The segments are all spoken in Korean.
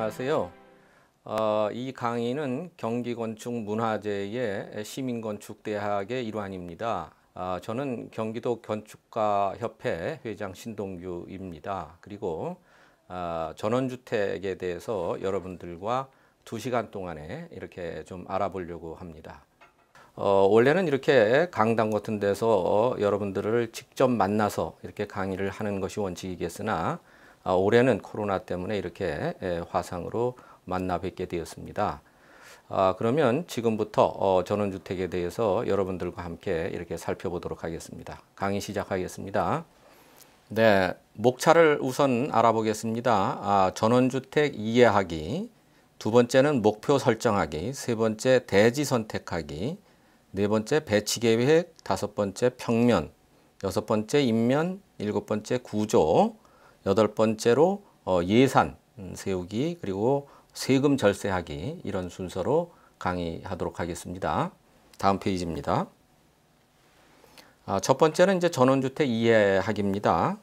안녕하세요. 이 강의는 경기건축문화재의 시민건축대학의 일환입니다. 저는 경기도 건축가협회 회장 신동규입니다. 그리고 전원주택에 대해서 여러분들과 2시간 동안에 이렇게 좀 알아보려고 합니다. 원래는 이렇게 강당 같은 데서 여러분들을 직접 만나서 이렇게 강의를 하는 것이 원칙이겠으나 올해는 코로나 때문에 이렇게 화상으로 만나 뵙게 되었습니다. 그러면 지금부터 전원주택에 대해서 여러분들과 함께 이렇게 살펴보도록 하겠습니다. 강의 시작하겠습니다. 네, 목차를 우선 알아보겠습니다. 전원주택 이해하기, 두 번째는 목표 설정하기, 세 번째 대지 선택하기, 네 번째 배치계획, 다섯 번째 평면, 여섯 번째 인면, 일곱 번째 구조, 여덟 번째로 예산 세우기, 그리고 세금 절세하기, 이런 순서로 강의하도록 하겠습니다. 다음 페이지입니다. 첫 번째는 이제 전원주택 이해하기입니다.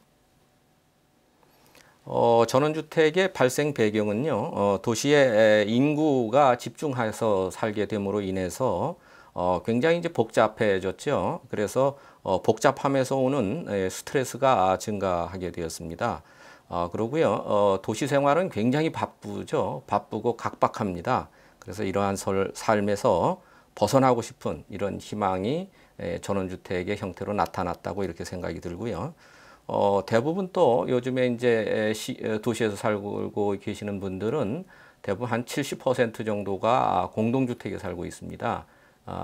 전원주택의 발생 배경은요, 도시의 인구가 집중해서 살게 됨으로 인해서 굉장히 이제 복잡해졌죠. 그래서 복잡함에서 오는 스트레스가 증가하게 되었습니다. 그러고요, 도시 생활은 굉장히 바쁘죠. 바쁘고 각박합니다. 그래서 이러한 삶에서 벗어나고 싶은 이런 희망이 전원주택의 형태로 나타났다고 이렇게 생각이 들고요. 대부분 또 요즘에 이제 도시에서 살고 계시는 분들은 대부분 한 70% 정도가 공동주택에 살고 있습니다.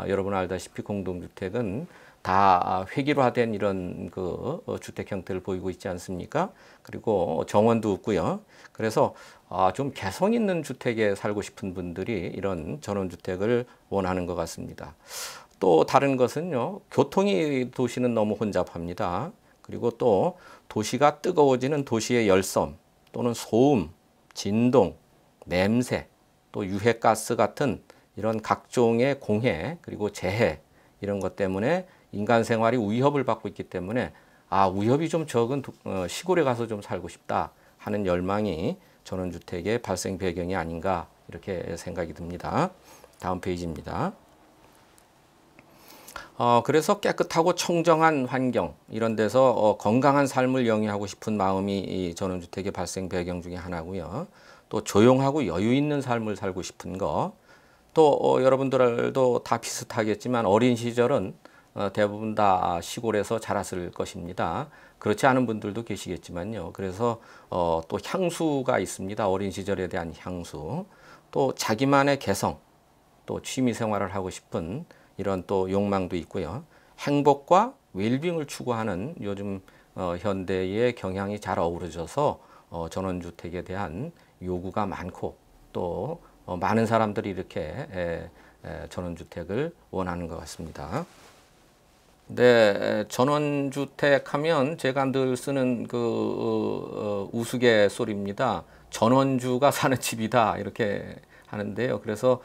여러분 알다시피 공동주택은 다 획일화된 이런 그 주택 형태를 보이고 있지 않습니까? 그리고 정원도 없고요. 그래서 좀 개성 있는 주택에 살고 싶은 분들이 이런 전원주택을 원하는 것 같습니다. 또 다른 것은요, 교통이 도시는 너무 혼잡합니다. 그리고 또 도시가 뜨거워지는 도시의 열섬 또는 소음, 진동, 냄새, 또 유해가스 같은 이런 각종의 공해 그리고 재해 이런 것 때문에 인간 생활이 위협을 받고 있기 때문에 위협이 좀 적은 시골에 가서 좀 살고 싶다 하는 열망이 전원주택의 발생 배경이 아닌가 이렇게 생각이 듭니다. 다음 페이지입니다. 그래서 깨끗하고 청정한 환경 이런 데서 건강한 삶을 영위하고 싶은 마음이 이 전원주택의 발생 배경 중에 하나고요. 또 조용하고 여유 있는 삶을 살고 싶은 거. 또 여러분들도 다 비슷하겠지만 어린 시절은 대부분 다 시골에서 자랐을 것입니다. 그렇지 않은 분들도 계시겠지만요. 그래서 또 향수가 있습니다. 어린 시절에 대한 향수. 또 자기만의 개성, 또 취미 생활을 하고 싶은 이런 또 욕망도 있고요. 행복과 웰빙을 추구하는 요즘 현대의 경향이 잘 어우러져서 전원주택에 대한 요구가 많고 또 많은 사람들이 이렇게 전원주택을 원하는 것 같습니다. 네, 전원주택 하면 제가 늘 쓰는 그 우스갯소리입니다. 전원주가 사는 집이다 이렇게 하는데요. 그래서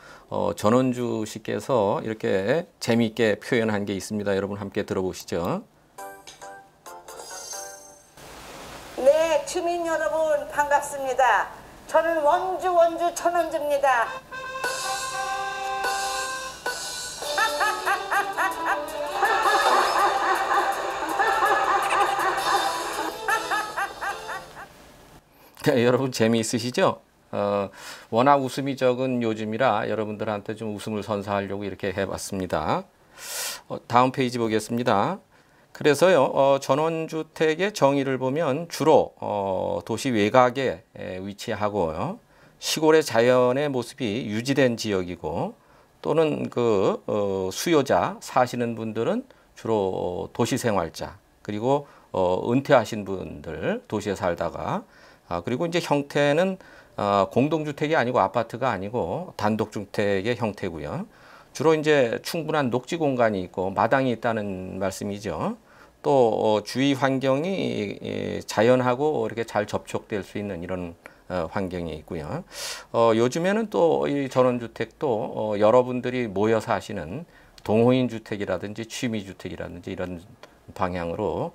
전원주 씨께서 이렇게 재미있게 표현한 게 있습니다. 여러분 함께 들어보시죠. 네, 주민 여러분 반갑습니다. 저는 원주 전원주입니다. 네, 여러분 재미있으시죠? 워낙 웃음이 적은 요즘이라 여러분들한테 좀 웃음을 선사하려고 이렇게 해봤습니다. 다음 페이지 보겠습니다. 그래서요, 전원주택의 정의를 보면 주로 도시 외곽에 위치하고요, 시골의 자연의 모습이 유지된 지역이고 또는 그 수요자 사시는 분들은 주로 도시 생활자 그리고 은퇴하신 분들 도시에 살다가 그리고 이제 형태는 공동주택이 아니고 아파트가 아니고 단독주택의 형태고요. 주로 이제 충분한 녹지 공간이 있고 마당이 있다는 말씀이죠. 또 주위 환경이 자연하고 이렇게 잘 접촉될 수 있는 이런 환경이 있고요. 요즘에는 또 이 전원주택도 여러분들이 모여 사시는 동호인 주택이라든지 취미 주택이라든지 이런 방향으로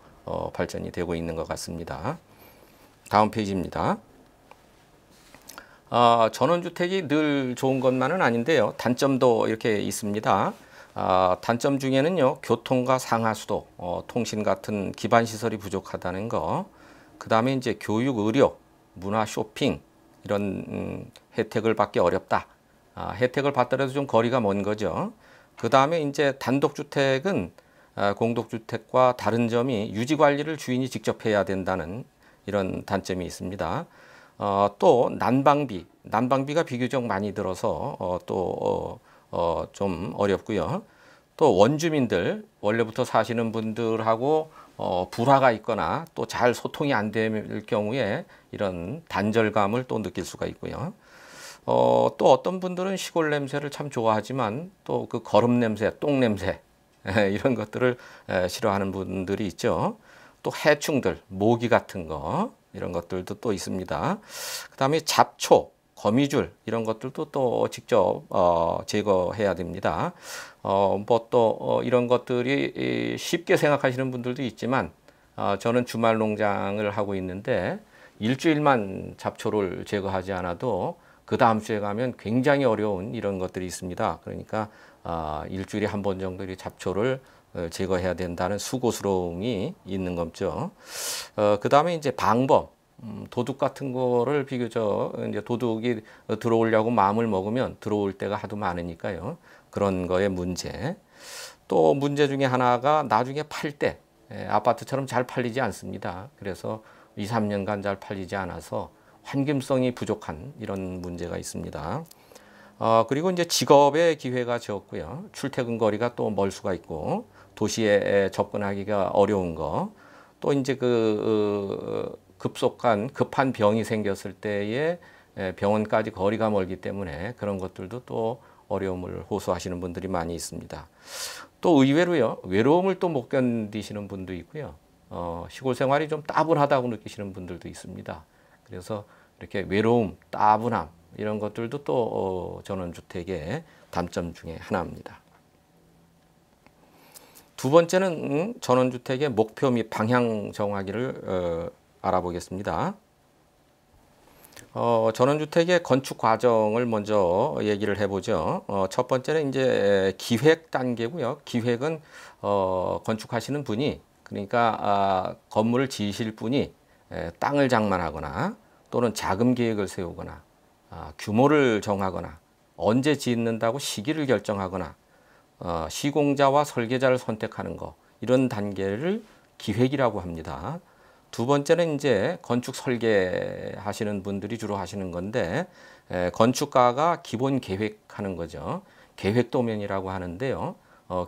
발전이 되고 있는 것 같습니다. 다음 페이지입니다. 전원주택이 늘 좋은 것만은 아닌데요. 단점도 이렇게 있습니다. 단점 중에는요, 교통과 상하수도, 통신 같은 기반 시설이 부족하다는 거, 그 다음에 이제 교육, 의료, 문화, 쇼핑 이런 혜택을 받기 어렵다. 혜택을 받더라도 좀 거리가 먼 거죠. 그 다음에 이제 단독주택은 공동주택과 다른 점이 유지 관리를 주인이 직접 해야 된다는 이런 단점이 있습니다. 또 난방비가 비교적 많이 들어서 좀 어렵고요. 또 원주민들, 원래부터 사시는 분들하고 불화가 있거나 또 잘 소통이 안 될 경우에 이런 단절감을 또 느낄 수가 있고요. 또 어떤 분들은 시골 냄새를 참 좋아하지만 또 그 거름 냄새, 똥 냄새 이런 것들을 싫어하는 분들이 있죠. 또 해충들, 모기 같은 거 이런 것들도 또 있습니다. 그 다음에 잡초, 거미줄 이런 것들도 또 직접 제거해야 됩니다. 뭐 또 이런 것들이 쉽게 생각하시는 분들도 있지만 저는 주말 농장을 하고 있는데 일주일만 잡초를 제거하지 않아도 그 다음 주에 가면 굉장히 어려운 이런 것들이 있습니다. 그러니까 일주일에 한 번 정도 이 잡초를 제거해야 된다는 수고스러움이 있는 거죠. 그 다음에 이제 방법, 도둑 같은 거를 비교적 이제 도둑이 들어오려고 마음을 먹으면 들어올 때가 하도 많으니까요. 그런 거의 문제. 또 문제 중에 하나가 나중에 팔 때 아파트처럼 잘 팔리지 않습니다. 그래서 2, 3년간 잘 팔리지 않아서 환김성이 부족한 이런 문제가 있습니다. 그리고 이제 직업의 기회가 적고요. 출퇴근 거리가 또 멀 수가 있고 도시에 접근하기가 어려운 거. 또 이제 급한 병이 생겼을 때에 병원까지 거리가 멀기 때문에 그런 것들도 또 어려움을 호소하시는 분들이 많이 있습니다. 또 의외로요, 외로움을 또 못 견디시는 분도 있고요. 시골 생활이 좀 따분하다고 느끼시는 분들도 있습니다. 그래서 이렇게 외로움, 따분함 이런 것들도 또 전원주택의 단점 중에 하나입니다. 두 번째는 전원주택의 목표 및 방향 정하기를 알아보겠습니다. 전원주택의 건축 과정을 먼저 얘기를 해보죠. 첫 번째는 이제 기획 단계고요. 기획은 건축하시는 분이, 그러니까 건물을 지으실 분이 땅을 장만하거나 또는 자금 계획을 세우거나 규모를 정하거나 언제 짓는다고 시기를 결정하거나 시공자와 설계자를 선택하는 거, 이런 단계를 기획이라고 합니다. 두 번째는 이제 건축 설계하시는 분들이 주로 하시는 건데 건축가가 기본 계획하는 거죠. 계획 도면이라고 하는데요.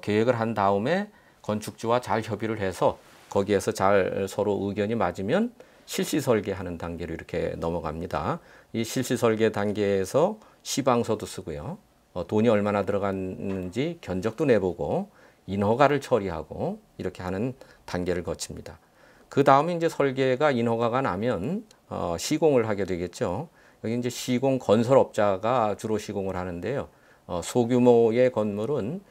계획을 한 다음에 건축주와 잘 협의를 해서 거기에서 잘 서로 의견이 맞으면 실시 설계하는 단계로 이렇게 넘어갑니다. 이 실시 설계 단계에서 시방서도 쓰고요. 돈이 얼마나 들어갔는지 견적도 내보고 인허가를 처리하고 이렇게 하는 단계를 거칩니다. 그 다음에 이제 설계가 인허가가 나면 시공을 하게 되겠죠. 여기 이제 시공 건설업자가 주로 시공을 하는데요. 소규모의 건물은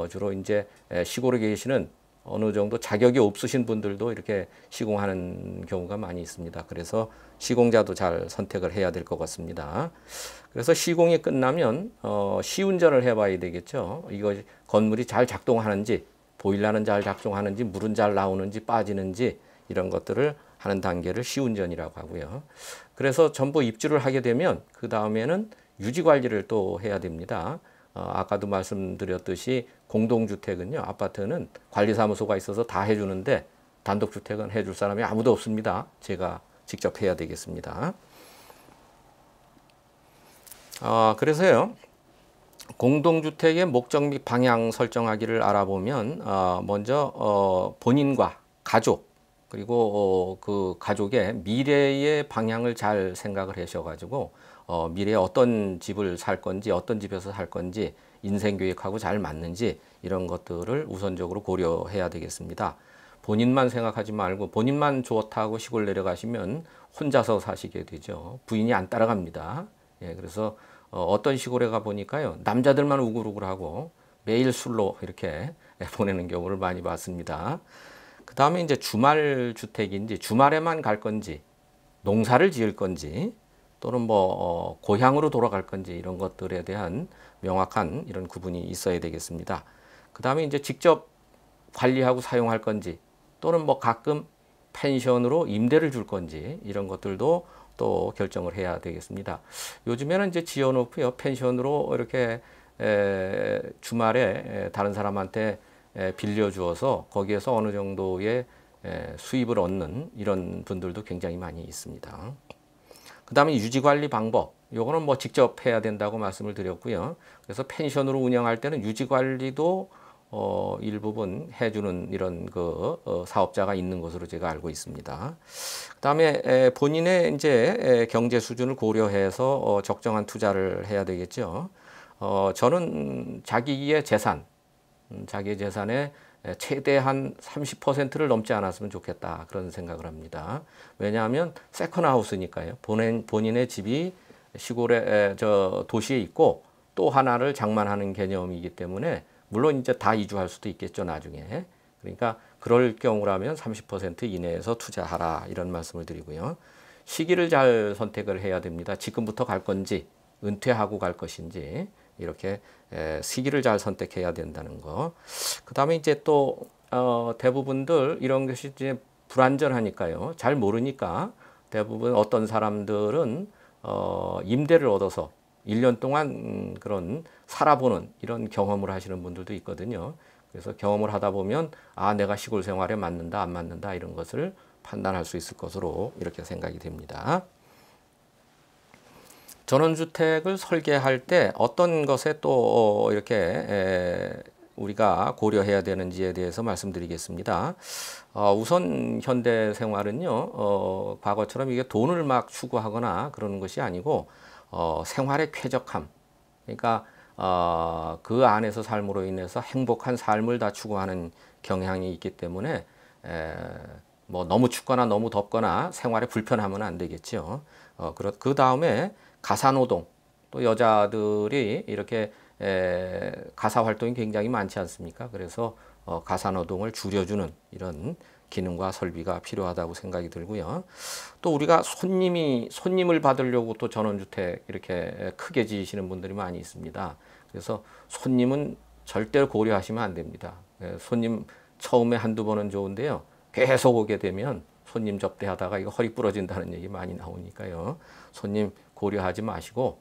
주로 이제 시골에 계시는 어느 정도 자격이 없으신 분들도 이렇게 시공하는 경우가 많이 있습니다. 그래서 시공자도 잘 선택을 해야 될 것 같습니다. 그래서 시공이 끝나면 시운전을 해봐야 되겠죠. 이거 건물이 잘 작동하는지, 보일러는 잘 작동하는지, 물은 잘 나오는지 빠지는지 이런 것들을 하는 단계를 시운전이라고 하고요. 그래서 전부 입주를 하게 되면 그 다음에는 유지 관리를 또 해야 됩니다. 아까도 말씀드렸듯이 공동주택은요, 아파트는 관리사무소가 있어서 다 해주는데 단독주택은 해줄 사람이 아무도 없습니다. 제가 직접 해야 되겠습니다. 그래서요, 공동주택의 목적 및 방향 설정하기를 알아보면 먼저 본인과 가족, 그리고 그 가족의 미래의 방향을 잘 생각을 하셔가지고 미래에 어떤 집을 살 건지, 어떤 집에서 살 건지, 인생 계획하고 잘 맞는지 이런 것들을 우선적으로 고려해야 되겠습니다. 본인만 생각하지 말고 본인만 좋다고 시골 내려가시면 혼자서 사시게 되죠. 부인이 안 따라갑니다. 예, 그래서 어떤 시골에 가 보니까요, 남자들만 우글우글하고 매일 술로 이렇게 보내는 경우를 많이 봤습니다. 그 다음에 이제 주말 주택인지 주말에만 갈 건지 농사를 지을 건지 또는 뭐 고향으로 돌아갈 건지 이런 것들에 대한 명확한 이런 구분이 있어야 되겠습니다. 그 다음에 이제 직접 관리하고 사용할 건지 또는 뭐 가끔 펜션으로 임대를 줄 건지 이런 것들도 또 결정을 해야 되겠습니다. 요즘에는 이제 지어놓고요, 펜션으로 이렇게 주말에 다른 사람한테 빌려주어서 거기에서 어느 정도의 수입을 얻는 이런 분들도 굉장히 많이 있습니다. 그 다음에 유지관리 방법, 요거는 뭐 직접 해야 된다고 말씀을 드렸고요. 그래서 펜션으로 운영할 때는 유지관리도 일부분 해주는 이런 사업자가 있는 것으로 제가 알고 있습니다. 그다음에 본인의 이제 경제 수준을 고려해서 적정한 투자를 해야 되겠죠. 저는 자기의 재산, 자기 재산의 최대한 30%를 넘지 않았으면 좋겠다 그런 생각을 합니다. 왜냐하면 세컨하우스니까요. 본인의 집이 시골에 도시에 있고 또 하나를 장만하는 개념이기 때문에 물론 이제 다 이주할 수도 있겠죠, 나중에. 그러니까 그럴 경우라면 30% 이내에서 투자하라 이런 말씀을 드리고요. 시기를 잘 선택을 해야 됩니다. 지금부터 갈 건지 은퇴하고 갈 것인지 이렇게 시기를 잘 선택해야 된다는 거. 그다음에 이제 또 대부분들 이런 것이 이제 불안전하니까요. 잘 모르니까 대부분 어떤 사람들은 임대를 얻어서 1년 동안 그런 살아보는 이런 경험을 하시는 분들도 있거든요. 그래서 경험을 하다 보면 아, 내가 시골 생활에 맞는다, 안 맞는다 이런 것을 판단할 수 있을 것으로 이렇게 생각이 됩니다. 전원주택을 설계할 때 어떤 것에 또 이렇게 우리가 고려해야 되는지에 대해서 말씀드리겠습니다. 우선 현대 생활은요, 과거처럼 이게 돈을 막 추구하거나 그러는 것이 아니고 생활의 쾌적함, 그러니까 그 안에서 삶으로 인해서 행복한 삶을 다 추구하는 경향이 있기 때문에 뭐 너무 춥거나 너무 덥거나 생활에 불편하면 안 되겠죠. 그 다음에 가사노동, 또 여자들이 이렇게 가사 활동이 굉장히 많지 않습니까? 그래서 가사노동을 줄여주는 이런 기능과 설비가 필요하다고 생각이 들고요. 또 우리가 손님을 받으려고 또 전원주택 이렇게 크게 지으시는 분들이 많이 있습니다. 그래서 손님은 절대로 고려하시면 안 됩니다. 손님 처음에 한두 번은 좋은데요. 계속 오게 되면 손님 접대하다가 이거 허리 부러진다는 얘기 많이 나오니까요. 손님 고려하지 마시고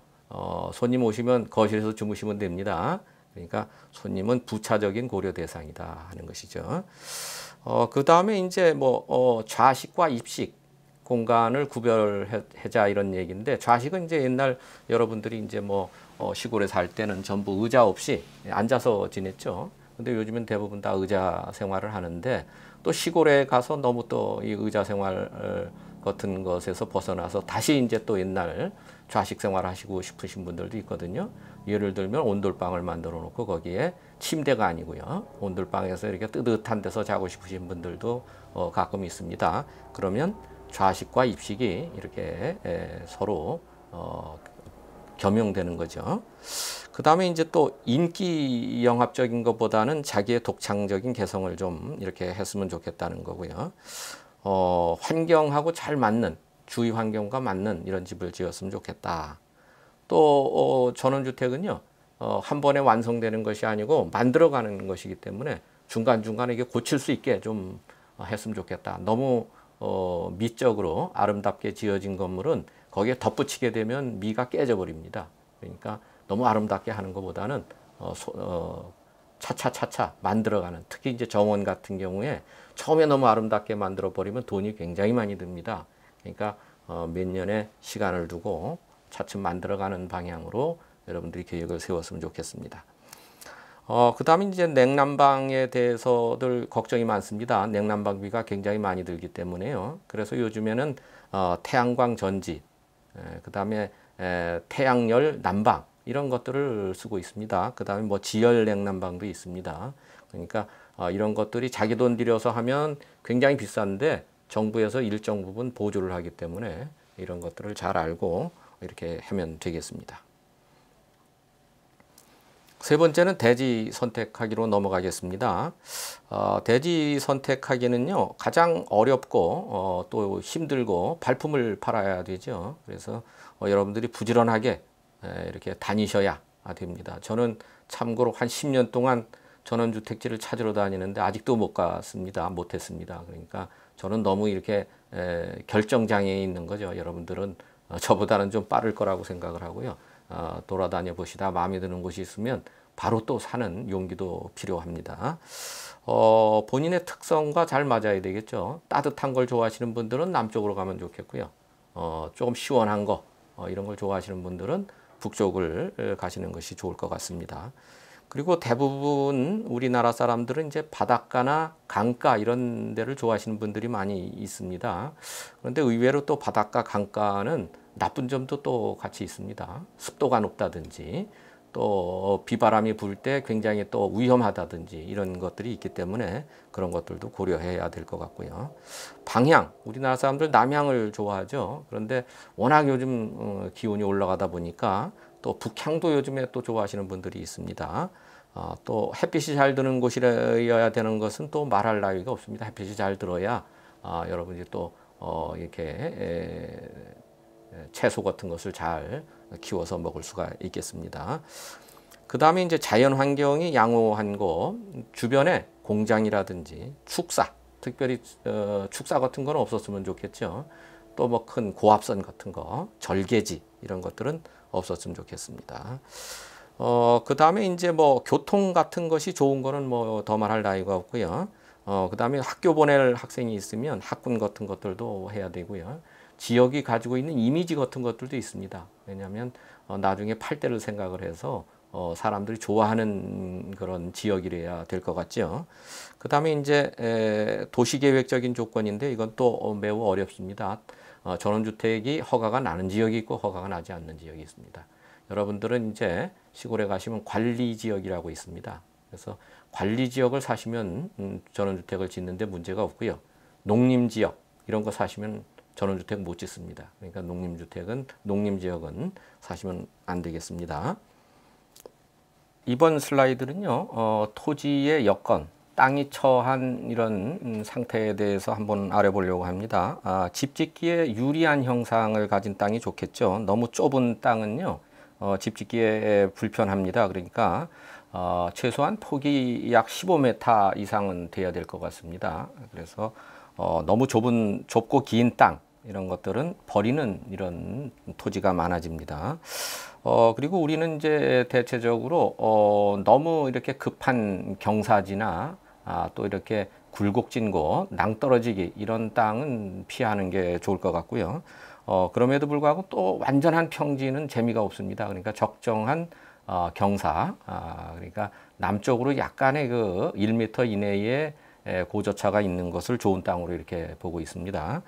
손님 오시면 거실에서 주무시면 됩니다. 그러니까 손님은 부차적인 고려 대상이다 하는 것이죠. 그 다음에 이제 뭐 좌식과 입식 공간을 구별하자 이런 얘기인데, 좌식은 이제 옛날 여러분들이 이제 뭐 시골에 살 때는 전부 의자 없이 앉아서 지냈죠. 근데 요즘은 대부분 다 의자 생활을 하는데, 또 시골에 가서 너무 또 이 의자 생활 같은 것에서 벗어나서 다시 이제 또 옛날 좌식 생활 하시고 싶으신 분들도 있거든요. 예를 들면 온돌방을 만들어 놓고 거기에 침대가 아니고요, 온돌방에서 이렇게 뜨뜻한 데서 자고 싶으신 분들도 가끔 있습니다. 그러면 좌식과 입식이 이렇게 서로 겸용되는 거죠. 그 다음에 이제 또 인기 영합적인 것보다는 자기의 독창적인 개성을 좀 이렇게 했으면 좋겠다는 거고요. 환경하고 잘 맞는, 주위 환경과 맞는 이런 집을 지었으면 좋겠다. 또 전원주택은요, 한 번에 완성되는 것이 아니고 만들어가는 것이기 때문에 중간중간에 이게 고칠 수 있게 좀 했으면 좋겠다. 너무 미적으로 아름답게 지어진 건물은 거기에 덧붙이게 되면 미가 깨져 버립니다. 그러니까 너무 아름답게 하는 것보다는 차차차차 만들어가는, 특히 이제 정원 같은 경우에 처음에 너무 아름답게 만들어 버리면 돈이 굉장히 많이 듭니다. 그러니까 몇 년의 시간을 두고 차츰 만들어가는 방향으로 여러분들이 계획을 세웠으면 좋겠습니다. 그 다음에 이제 냉난방에 대해서들 걱정이 많습니다. 냉난방비가 굉장히 많이 들기 때문에요. 그래서 요즘에는 태양광 전지, 그 다음에 태양열 난방 이런 것들을 쓰고 있습니다. 그 다음에 뭐 지열 냉난방도 있습니다. 그러니까 이런 것들이 자기 돈 들여서 하면 굉장히 비싼데 정부에서 일정 부분 보조를 하기 때문에 이런 것들을 잘 알고 이렇게 하면 되겠습니다. 세 번째는 대지 선택하기로 넘어가겠습니다. 대지 선택하기는요, 가장 어렵고 또 힘들고 발품을 팔아야 되죠. 그래서 여러분들이 부지런하게 이렇게 다니셔야 됩니다. 저는 참고로 한 10년 동안 전원주택지를 찾으러 다니는데 아직도 못 갔습니다. 못했습니다. 그러니까 저는 너무 이렇게 결정장애에 있는 거죠. 여러분들은 저보다는 좀 빠를 거라고 생각을 하고요. 돌아다녀 보시다 마음에 드는 곳이 있으면 바로 또 사는 용기도 필요합니다. 본인의 특성과 잘 맞아야 되겠죠. 따뜻한 걸 좋아하시는 분들은 남쪽으로 가면 좋겠고요. 조금 시원한 거 이런 걸 좋아하시는 분들은 북쪽을 가시는 것이 좋을 것 같습니다. 그리고 대부분 우리나라 사람들은 이제 바닷가나 강가 이런 데를 좋아하시는 분들이 많이 있습니다. 그런데 의외로 또 바닷가, 강가는 나쁜 점도 또 같이 있습니다. 습도가 높다든지 또 비바람이 불 때 굉장히 또 위험하다든지 이런 것들이 있기 때문에 그런 것들도 고려해야 될 것 같고요. 방향, 우리나라 사람들 남향을 좋아하죠. 그런데 워낙 요즘 기온이 올라가다 보니까 또 북향도 요즘에 또 좋아하시는 분들이 있습니다. 또 햇빛이 잘 드는 곳이어야 되는 것은 또 말할 나위가 없습니다. 햇빛이 잘 들어야 여러분이 또 이렇게 채소 같은 것을 잘 키워서 먹을 수가 있겠습니다. 그 다음에 이제 자연 환경이 양호한 곳, 주변에 공장이라든지 축사, 특별히 축사 같은 건 없었으면 좋겠죠. 또 뭐 큰 고압선 같은 거, 절개지 이런 것들은 없었으면 좋겠습니다. 그 다음에 이제 뭐 교통 같은 것이 좋은 거는 뭐 더 말할 나위가 없고요. 그 다음에 학교 보낼 학생이 있으면 학군 같은 것들도 해야 되고요. 지역이 가지고 있는 이미지 같은 것들도 있습니다. 왜냐하면 나중에 팔 때를 생각을 해서 사람들이 좋아하는 그런 지역이래야 될 것 같죠. 그 다음에 이제 도시계획적인 조건인데 이건 또 매우 어렵습니다. 전원주택이 허가가 나는 지역이 있고 허가가 나지 않는 지역이 있습니다. 여러분들은 이제 시골에 가시면 관리지역이라고 있습니다. 그래서 관리지역을 사시면 전원주택을 짓는데 문제가 없고요. 농림지역 이런 거 사시면 전원주택 못 짓습니다. 그러니까 농림지역은 사시면 안 되겠습니다. 이번 슬라이드는요, 토지의 여건, 땅이 처한 이런 상태에 대해서 한번 알아보려고 합니다. 집 짓기에 유리한 형상을 가진 땅이 좋겠죠. 너무 좁은 땅은요, 집 짓기에 불편합니다. 그러니까 최소한 폭이 약 15m 이상은 돼야 될 것 같습니다. 그래서 너무 좁고 긴 땅 이런 것들은 버리는 이런 토지가 많아집니다. 그리고 우리는 이제 대체적으로 너무 이렇게 급한 경사지나 또 이렇게 굴곡진 곳, 낭떠러지기 이런 땅은 피하는 게 좋을 것 같고요. 그럼에도 불구하고 또 완전한 평지는 재미가 없습니다. 그러니까 적정한 경사, 그러니까 남쪽으로 약간의 그 1m 이내에 고저차가 있는 것을 좋은 땅으로 이렇게 보고 있습니다.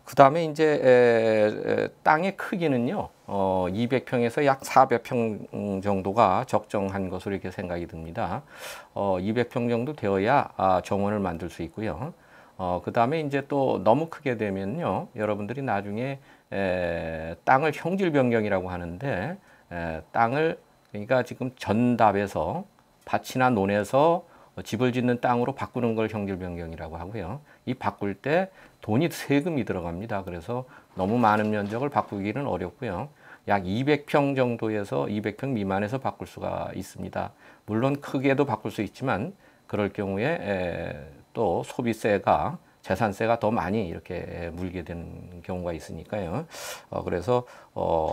그 다음에 이제 땅의 크기는요, 200평에서 약 400평 정도가 적정한 것으로 이렇게 생각이 듭니다. 200평 정도 되어야 정원을 만들 수 있고요. 그 다음에 이제 또 너무 크게 되면요, 여러분들이 나중에 땅을 형질 변경이라고 하는데 땅을 그러니까 지금 전답에서 밭이나 논에서 집을 짓는 땅으로 바꾸는 걸 형질 변경이라고 하고요. 이 바꿀 때 돈이 세금이 들어갑니다. 그래서 너무 많은 면적을 바꾸기는 어렵고요. 약 200평 정도에서 200평 미만에서 바꿀 수가 있습니다. 물론 크게도 바꿀 수 있지만 그럴 경우에 또 소비세가 재산세가 더 많이 이렇게 물게 되는 경우가 있으니까요. 그래서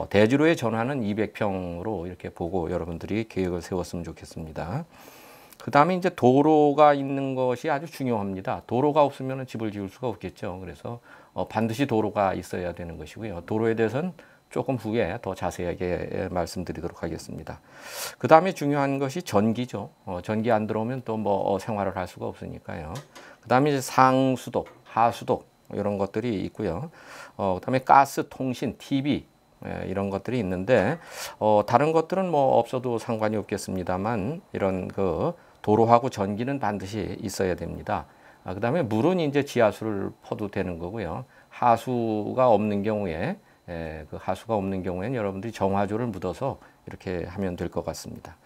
대지로의 전환은 200평으로 이렇게 보고 여러분들이 계획을 세웠으면 좋겠습니다. 그 다음에 이제 도로가 있는 것이 아주 중요합니다. 도로가 없으면 집을 지을 수가 없겠죠. 그래서 반드시 도로가 있어야 되는 것이고요. 도로에 대해서는 조금 후에 더 자세하게 말씀드리도록 하겠습니다. 그 다음에 중요한 것이 전기죠. 전기 안 들어오면 또 뭐 생활을 할 수가 없으니까요. 그 다음에 이제 상수도, 하수도 이런 것들이 있고요. 그 다음에 가스, 통신, TV 이런 것들이 있는데 다른 것들은 뭐 없어도 상관이 없겠습니다만 이런 그 도로하고 전기는 반드시 있어야 됩니다. 그 다음에 물은 이제 지하수를 퍼도 되는 거고요. 하수가 없는 경우에 그 하수가 없는 경우에는 여러분들이 정화조를 묻어서 이렇게 하면 될 것 같습니다.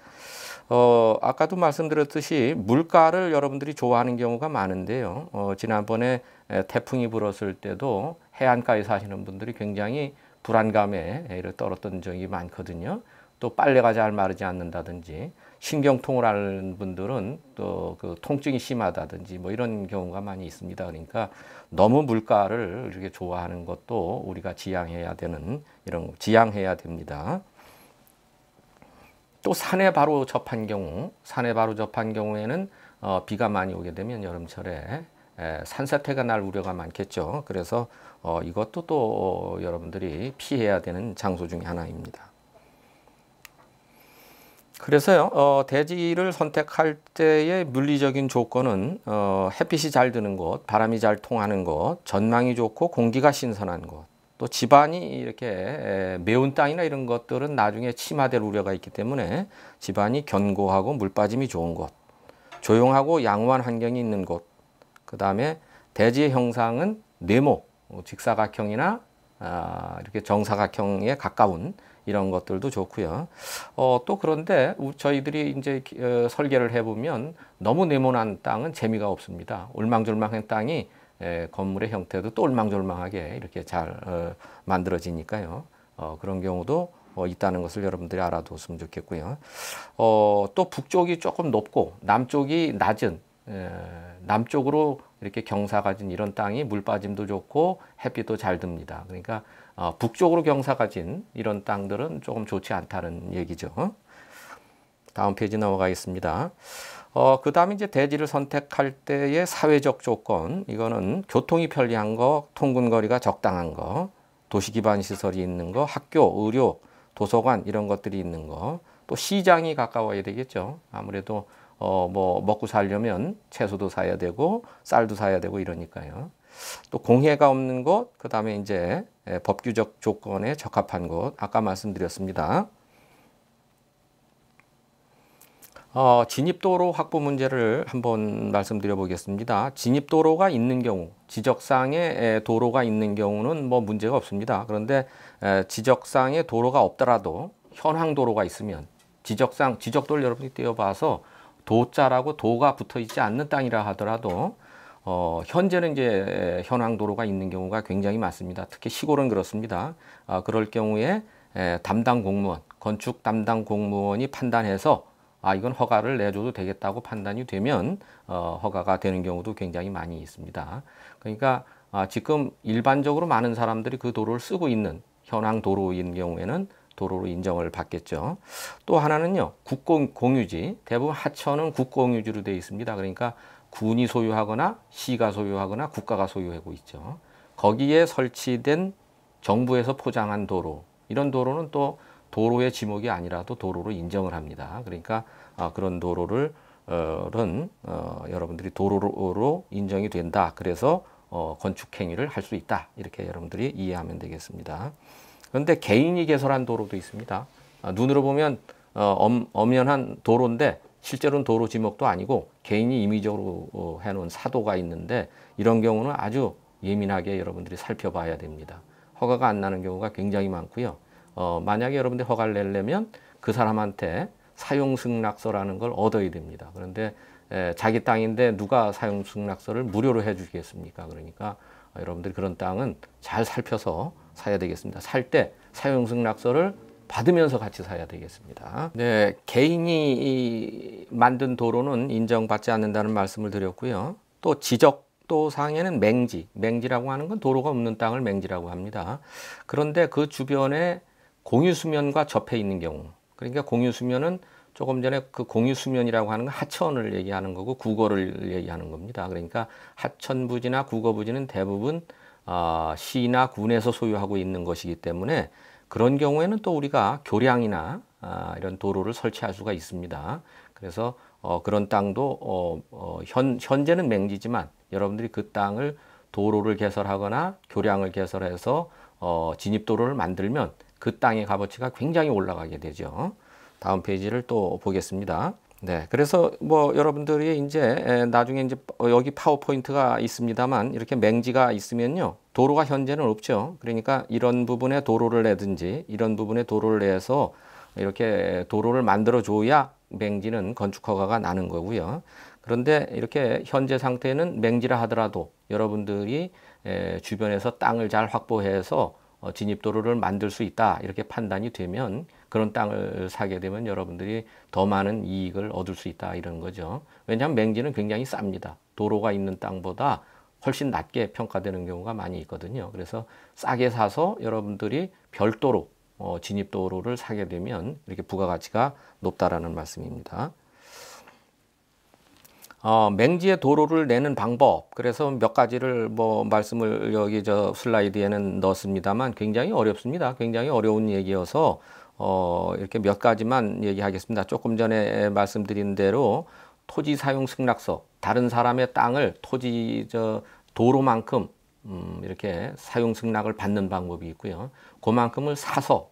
아까도 말씀드렸듯이 물가를 여러분들이 좋아하는 경우가 많은데요. 지난번에 태풍이 불었을 때도 해안가에 사시는 분들이 굉장히 불안감에 떨었던 적이 많거든요. 또 빨래가 잘 마르지 않는다든지 신경통을 앓는 분들은 또 그 통증이 심하다든지 뭐 이런 경우가 많이 있습니다. 그러니까 너무 물가를 이렇게 좋아하는 것도 우리가 지양해야 됩니다. 또 산에 바로 접한 경우에는 비가 많이 오게 되면 여름철에 산사태가 날 우려가 많겠죠. 그래서 이것도 또 여러분들이 피해야 되는 장소 중에 하나입니다. 그래서요, 대지를 선택할 때의 물리적인 조건은 햇빛이 잘 드는 곳, 바람이 잘 통하는 곳, 전망이 좋고 공기가 신선한 곳, 또 집안이 이렇게 매운 땅이나 이런 것들은 나중에 침하될 우려가 있기 때문에 집안이 견고하고 물빠짐이 좋은 곳, 조용하고 양호한 환경이 있는 곳, 그 다음에 대지의 형상은 네모, 직사각형이나 이렇게 정사각형에 가까운 이런 것들도 좋고요. 또 그런데 저희들이 이제 설계를 해보면 너무 네모난 땅은 재미가 없습니다. 울망졸망한 땅이 건물의 형태도 또 울망졸망하게 이렇게 잘 만들어지니까요. 그런 경우도 있다는 것을 여러분들이 알아두었으면 좋겠고요. 또 북쪽이 조금 높고 남쪽이 낮은 남쪽으로 이렇게 경사가 진 이런 땅이 물빠짐도 좋고 햇빛도 잘 듭니다. 그러니까 북쪽으로 경사가 진 이런 땅들은 조금 좋지 않다는 얘기죠. 다음 페이지 넘어가겠습니다. 그 다음에 이제 대지를 선택할 때의 사회적 조건, 이거는 교통이 편리한 거, 통근거리가 적당한 거, 도시 기반 시설이 있는 거, 학교, 의료, 도서관 이런 것들이 있는 거, 또 시장이 가까워야 되겠죠. 아무래도 뭐 먹고 살려면 채소도 사야 되고 쌀도 사야 되고 이러니까요. 또 공해가 없는 곳, 그 다음에 이제 법규적 조건에 적합한 곳, 아까 말씀드렸습니다. 진입도로 확보 문제를 한번 말씀드려 보겠습니다. 진입도로가 있는 경우, 지적상의 도로가 있는 경우는 뭐 문제가 없습니다. 그런데 지적상의 도로가 없더라도 현황도로가 있으면 지적도를 여러분이 떼어봐서 도자라고 도가 붙어 있지 않는 땅이라 하더라도 현재는 이제 현황도로가 있는 경우가 굉장히 많습니다. 특히 시골은 그렇습니다. 그럴 경우에 담당 공무원, 건축 담당 공무원이 판단해서 이건 허가를 내줘도 되겠다고 판단이 되면 허가가 되는 경우도 굉장히 많이 있습니다. 그러니까 지금 일반적으로 많은 사람들이 그 도로를 쓰고 있는 현황도로인 경우에는 도로로 인정을 받겠죠. 또 하나는요, 국공유지, 대부분 하천은 국공유지로 되어 있습니다. 그러니까 군이 소유하거나 시가 소유하거나 국가가 소유하고 있죠. 거기에 설치된 정부에서 포장한 도로, 이런 도로는 또 도로의 지목이 아니라도 도로로 인정을 합니다. 그러니까 그런 도로를 여러분들이 도로로 인정이 된다. 그래서 건축 행위를 할 수 있다. 이렇게 여러분들이 이해하면 되겠습니다. 그런데 개인이 개설한 도로도 있습니다. 눈으로 보면 엄연한 도로인데 실제로는 도로 지목도 아니고 개인이 임의적으로 해놓은 사도가 있는데 이런 경우는 아주 예민하게 여러분들이 살펴봐야 됩니다. 허가가 안 나는 경우가 굉장히 많고요. 만약에 여러분들이 허가를 내려면 그 사람한테 사용승낙서라는 걸 얻어야 됩니다. 그런데 자기 땅인데 누가 사용승낙서를 무료로 해주겠습니까? 그러니까 여러분들이 그런 땅은 잘 살펴서 사야 되겠습니다. 살 때 사용승낙서를 받으면서 같이 사야 되겠습니다. 네, 개인이 만든 도로는 인정받지 않는다는 말씀을 드렸고요. 또 지적도상에는 맹지라고 하는 건 도로가 없는 땅을 맹지라고 합니다. 그런데 그 주변에 공유수면과 접해 있는 경우, 그러니까 공유수면은 조금 전에 그 공유수면이라고 하는 건 하천을 얘기하는 거고 국어를 얘기하는 겁니다. 그러니까 하천부지나 국어부지는 대부분 시나 군에서 소유하고 있는 것이기 때문에 그런 경우에는 또 우리가 교량이나 이런 도로를 설치할 수가 있습니다. 그래서 그런 땅도 현재는 맹지지만 여러분들이 그 땅을 도로를 개설하거나 교량을 개설해서 진입도로를 만들면 그 땅의 값어치가 굉장히 올라가게 되죠. 다음 페이지를 또 보겠습니다. 네, 그래서 뭐 여러분들이 이제 나중에 이제 여기 파워포인트가 있습니다만 이렇게 맹지가 있으면요, 도로가 현재는 없죠. 그러니까 이런 부분에 도로를 내든지 이런 부분에 도로를 내서 이렇게 도로를 만들어 줘야 맹지는 건축 허가가 나는 거고요. 그런데 이렇게 현재 상태는 맹지라 하더라도 여러분들이 주변에서 땅을 잘 확보해서 진입도로를 만들 수 있다 이렇게 판단이 되면 그런 땅을 사게 되면 여러분들이 더 많은 이익을 얻을 수 있다 이런 거죠. 왜냐하면 맹지는 굉장히 쌉니다. 도로가 있는 땅보다 훨씬 낮게 평가되는 경우가 많이 있거든요. 그래서 싸게 사서 여러분들이 별도로 진입도로를 사게 되면 이렇게 부가가치가 높다라는 말씀입니다. 맹지에 도로를 내는 방법. 그래서 몇 가지를 뭐 말씀을 여기 저 슬라이드에는 넣었습니다만 굉장히 어렵습니다. 굉장히 어려운 얘기여서 이렇게 몇 가지만 얘기하겠습니다. 조금 전에 말씀드린 대로 토지 사용 승낙서, 다른 사람의 땅을 도로만큼 이렇게 사용 승낙을 받는 방법이 있고요. 그만큼을 사서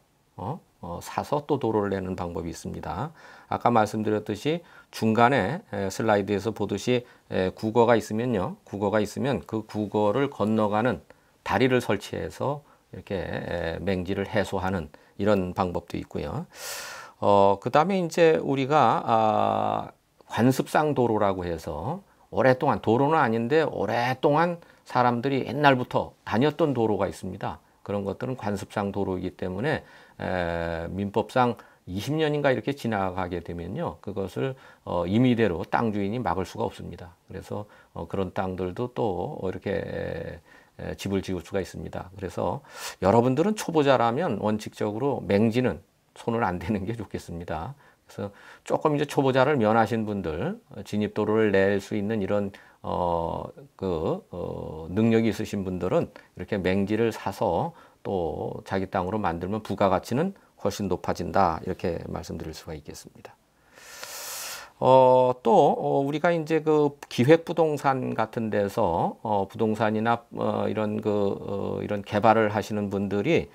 사서 또 도로를 내는 방법이 있습니다. 아까 말씀드렸듯이 중간에 슬라이드에서 보듯이 국어가 있으면요. 국어가 있으면 그 국어를 건너가는 다리를 설치해서 이렇게 맹지를 해소하는 이런 방법도 있고요. 그 다음에 이제 우리가 관습상 도로라고 해서 오랫동안 도로는 아닌데 오랫동안 사람들이 옛날부터 다녔던 도로가 있습니다. 그런 것들은 관습상 도로이기 때문에 민법상 20년인가 이렇게 지나가게 되면요. 그것을 임의대로 땅 주인이 막을 수가 없습니다. 그래서 그런 땅들도 또 이렇게 집을 지을 수가 있습니다. 그래서 여러분들은 초보자라면 원칙적으로 맹지는 손을 안 대는 게 좋겠습니다. 그래서 조금 이제 초보자를 면하신 분들, 진입도로를 낼 수 있는 이런 능력이 있으신 분들은 이렇게 맹지를 사서 또 자기 땅으로 만들면 부가가치는 훨씬 높아진다 이렇게 말씀드릴 수가 있겠습니다. 또 우리가 이제 그 기획부동산 같은 데서 부동산이나 이런 개발을 하시는 분들이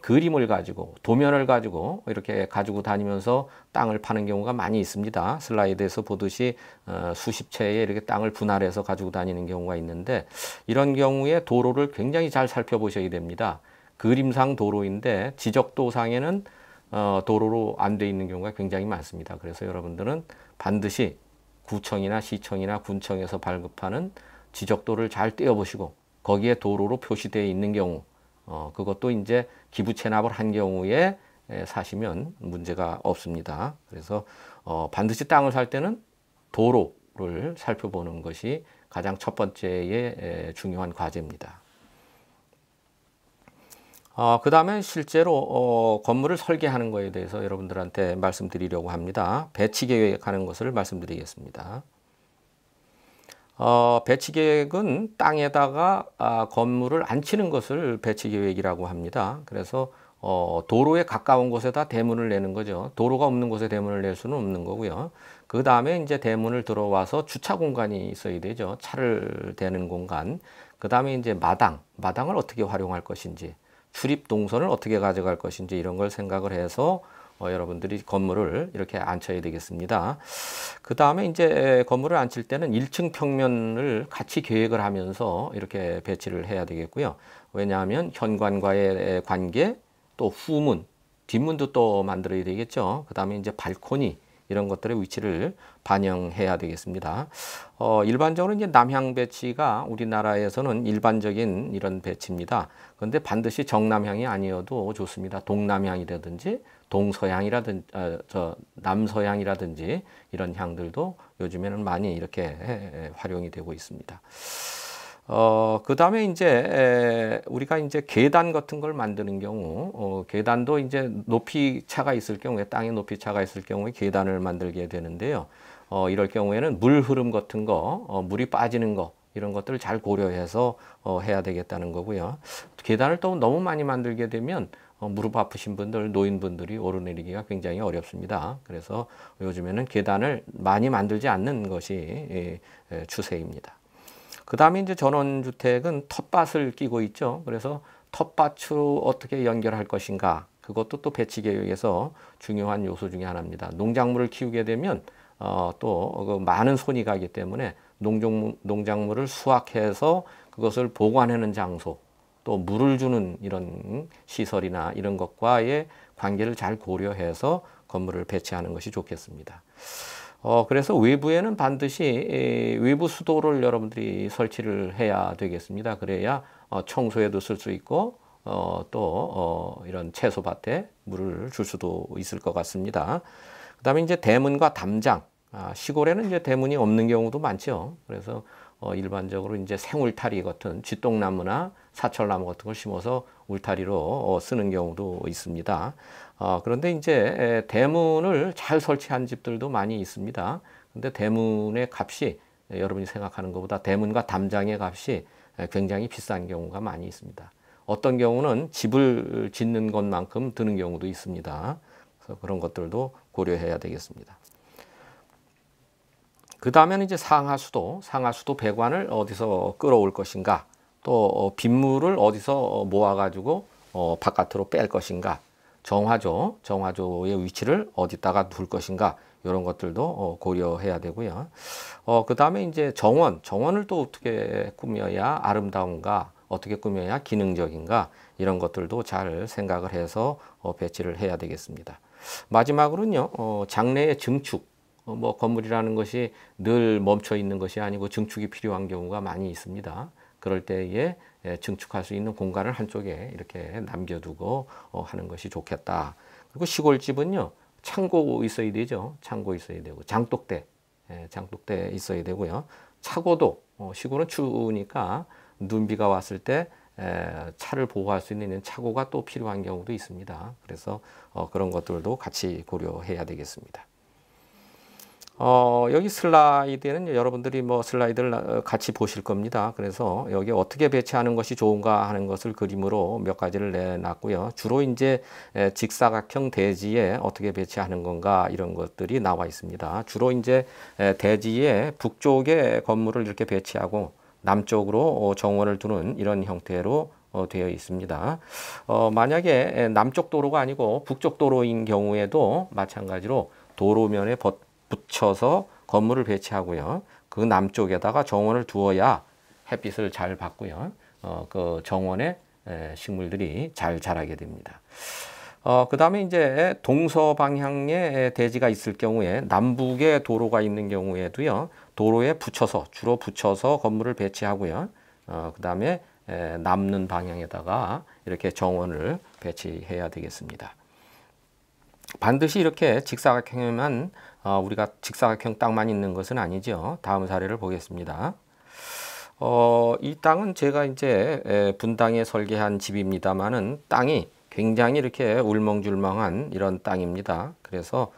그림을 가지고 도면을 가지고 이렇게 가지고 다니면서 땅을 파는 경우가 많이 있습니다. 슬라이드에서 보듯이 수십 채의 이렇게 땅을 분할해서 가지고 다니는 경우가 있는데 이런 경우에 도로를 굉장히 잘 살펴보셔야 됩니다. 그림상 도로인데 지적도상에는 도로로 안 돼 있는 경우가 굉장히 많습니다. 그래서 여러분들은 반드시 구청이나 시청이나 군청에서 발급하는 지적도를 잘 떼어보시고 거기에 도로로 표시되어 있는 경우 그것도 이제 기부 체납을 한 경우에 사시면 문제가 없습니다. 그래서 반드시 땅을 살 때는 도로를 살펴보는 것이 가장 첫 번째의 중요한 과제입니다. 그 다음에 실제로 건물을 설계하는 것에 대해서 여러분들한테 말씀드리려고 합니다. 배치 계획하는 것을 말씀드리겠습니다. 배치 계획은 땅에다가 건물을 앉히는 것을 배치 계획이라고 합니다. 그래서 도로에 가까운 곳에다 대문을 내는 거죠. 도로가 없는 곳에 대문을 낼 수는 없는 거고요. 그 다음에 이제 대문을 들어와서 주차 공간이 있어야 되죠. 차를 대는 공간. 그 다음에 이제 마당을 어떻게 활용할 것인지, 출입 동선을 어떻게 가져갈 것인지 이런 걸 생각을 해서 여러분들이 건물을 이렇게 앉혀야 되겠습니다. 그 다음에 이제 건물을 앉힐 때는 1층 평면을 같이 계획을 하면서 이렇게 배치를 해야 되겠고요. 왜냐하면 현관과의 관계, 또 후문, 뒷문도 또 만들어야 되겠죠. 그 다음에 이제 발코니 이런 것들의 위치를 반영해야 되겠습니다. 일반적으로 이제 남향 배치가 우리나라에서는 일반적인 이런 배치입니다. 그런데 반드시 정남향이 아니어도 좋습니다. 동남향이라든지 동서향이라든지 남서향이라든지 이런 향들도 요즘에는 많이 이렇게 활용이 되고 있습니다. 그 다음에 이제 우리가 이제 계단 같은 걸 만드는 경우, 계단도 이제 높이 차가 있을 경우에, 땅에 높이 차가 있을 경우에 계단을 만들게 되는데요. 이럴 경우에는 물 흐름 같은 거, 물이 빠지는 거, 이런 것들을 잘 고려해서 해야 되겠다는 거고요. 계단을 또 너무 많이 만들게 되면 무릎 아프신 분들, 노인분들이 오르내리기가 굉장히 어렵습니다. 그래서 요즘에는 계단을 많이 만들지 않는 것이 추세입니다. 그 다음에 이제 전원주택은 텃밭을 끼고 있죠. 그래서 텃밭으로 어떻게 연결할 것인가. 그것도 또 배치 계획에서 중요한 요소 중에 하나입니다. 농작물을 키우게 되면 또 많은 손이 가기 때문에 농작물을 수확해서 그것을 보관하는 장소, 또 물을 주는 이런 시설이나 이런 것과의 관계를 잘 고려해서 건물을 배치하는 것이 좋겠습니다. 그래서 외부에는 반드시 외부 수도를 여러분들이 설치를 해야 되겠습니다. 그래야 청소에도 쓸 수 있고 이런 채소밭에 물을 줄 수도 있을 것 같습니다. 그다음에 이제 대문과 담장. 시골에는 이제 대문이 없는 경우도 많죠. 그래서 일반적으로 이제 생울타리 같은 쥐똥나무나 사철나무 같은 걸 심어서 울타리로 쓰는 경우도 있습니다. 그런데 이제 대문을 잘 설치한 집들도 많이 있습니다. 근데 대문의 값이 여러분이 생각하는 것보다 대문과 담장의 값이 굉장히 비싼 경우가 많이 있습니다. 어떤 경우는 집을 짓는 것만큼 드는 경우도 있습니다. 그래서 그런 것들도 고려해야 되겠습니다. 그 다음에는 이제 상하수도 배관을 어디서 끌어올 것인가, 또 빗물을 어디서 모아가지고 바깥으로 뺄 것인가, 정화조의 위치를 어디다가 둘 것인가, 이런 것들도 고려해야 되고요. 그 다음에 이제 정원을 또 어떻게 꾸며야 아름다운가, 어떻게 꾸며야 기능적인가, 이런 것들도 잘 생각을 해서 배치를 해야 되겠습니다. 마지막으로는요, 장래의 증축. 뭐 건물이라는 것이 늘 멈춰 있는 것이 아니고 증축이 필요한 경우가 많이 있습니다. 그럴 때에 증축할 수 있는 공간을 한쪽에 이렇게 남겨두고 하는 것이 좋겠다. 그리고 시골집은요, 창고 있어야 되죠. 창고 있어야 되고, 장독대 있어야 되고요. 차고도 시골은 추우니까 눈비가 왔을 때 차를 보호할 수 있는 차고가 또 필요한 경우도 있습니다. 그래서 그런 것들도 같이 고려해야 되겠습니다. 여기 슬라이드에는 여러분들이 뭐 슬라이드를 같이 보실 겁니다. 그래서 여기 어떻게 배치하는 것이 좋은가 하는 것을 그림으로 몇 가지를 내놨고요. 주로 이제 직사각형 대지에 어떻게 배치하는 건가 이런 것들이 나와 있습니다. 주로 이제 대지의 북쪽에 건물을 이렇게 배치하고 남쪽으로 정원을 두는 이런 형태로 되어 있습니다. 만약에 남쪽 도로가 아니고 북쪽 도로인 경우에도 마찬가지로 도로면에 붙여서 건물을 배치하고요. 그 남쪽에다가 정원을 두어야 햇빛을 잘 받고요. 그 정원에 식물들이 잘 자라게 됩니다. 그 다음에 이제 동서 방향의 대지가 있을 경우에 남북에 도로가 있는 경우에도요. 도로에 주로 붙여서 건물을 배치하고요. 그 다음에 남는 방향에다가 이렇게 정원을 배치해야 되겠습니다. 반드시 이렇게 직사각형에만 우리가 직사각형 땅만 있는 것은 아니죠. 다음 사례를 보겠습니다. 이 땅은 제가 이제 분당에 설계한 집입니다만은 땅이 굉장히 이렇게 울멍줄멍한 이런 땅입니다. 그래서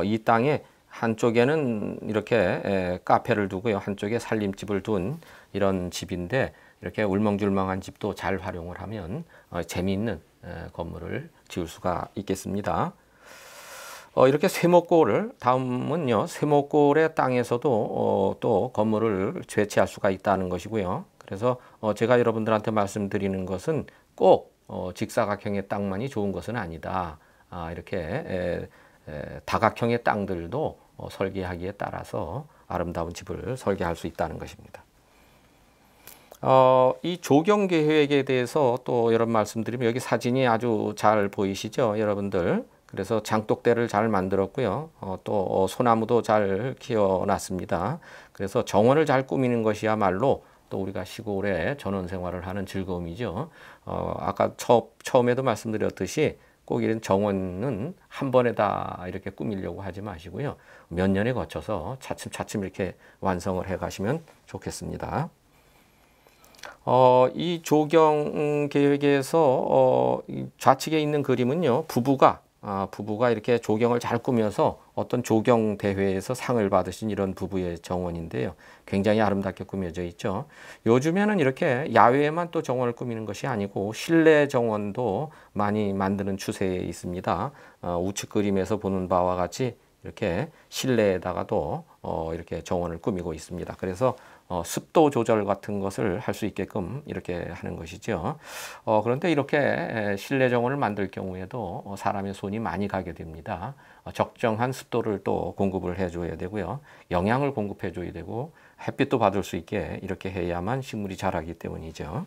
이 땅에 한쪽에는 이렇게 카페를 두고요. 한쪽에 살림집을 둔 이런 집인데 이렇게 울멍줄멍한 집도 잘 활용을 하면 재미있는 건물을 지을 수가 있겠습니다. 이렇게 다음은요, 쇠목골의 땅에서도 또 건물을 배치할 수가 있다는 것이고요. 그래서 제가 여러분들한테 말씀드리는 것은 꼭 직사각형의 땅만이 좋은 것은 아니다. 이렇게 다각형의 땅들도 설계하기에 따라서 아름다운 집을 설계할 수 있다는 것입니다. 이 조경 계획에 대해서 또 이런 말씀드리면 여기 사진이 아주 잘 보이시죠, 여러분들. 그래서 장독대를 잘 만들었고요. 또 소나무도 잘 키워놨습니다. 그래서 정원을 잘 꾸미는 것이야말로 또 우리가 시골에 전원 생활을 하는 즐거움이죠. 아까 처음에도 말씀드렸듯이 꼭 이런 정원은 한 번에 다 이렇게 꾸미려고 하지 마시고요. 몇 년에 거쳐서 차츰차츰 이렇게 완성을 해 가시면 좋겠습니다. 이 조경 계획에서 좌측에 있는 그림은요, 부부가 이렇게 조경을 잘 꾸며서 어떤 조경 대회에서 상을 받으신 이런 부부의 정원인데요. 굉장히 아름답게 꾸며져 있죠. 요즘에는 이렇게 야외에만 또 정원을 꾸미는 것이 아니고 실내 정원도 많이 만드는 추세에 있습니다. 우측 그림에서 보는 바와 같이 이렇게 실내에다가도 이렇게 정원을 꾸미고 있습니다. 그래서 습도 조절 같은 것을 할 수 있게끔 이렇게 하는 것이죠. 그런데 이렇게 실내 정원을 만들 경우에도 사람의 손이 많이 가게 됩니다. 적정한 습도를 또 공급을 해줘야 되고요. 영양을 공급해 줘야 되고 햇빛도 받을 수 있게 이렇게 해야만 식물이 자라기 때문이죠.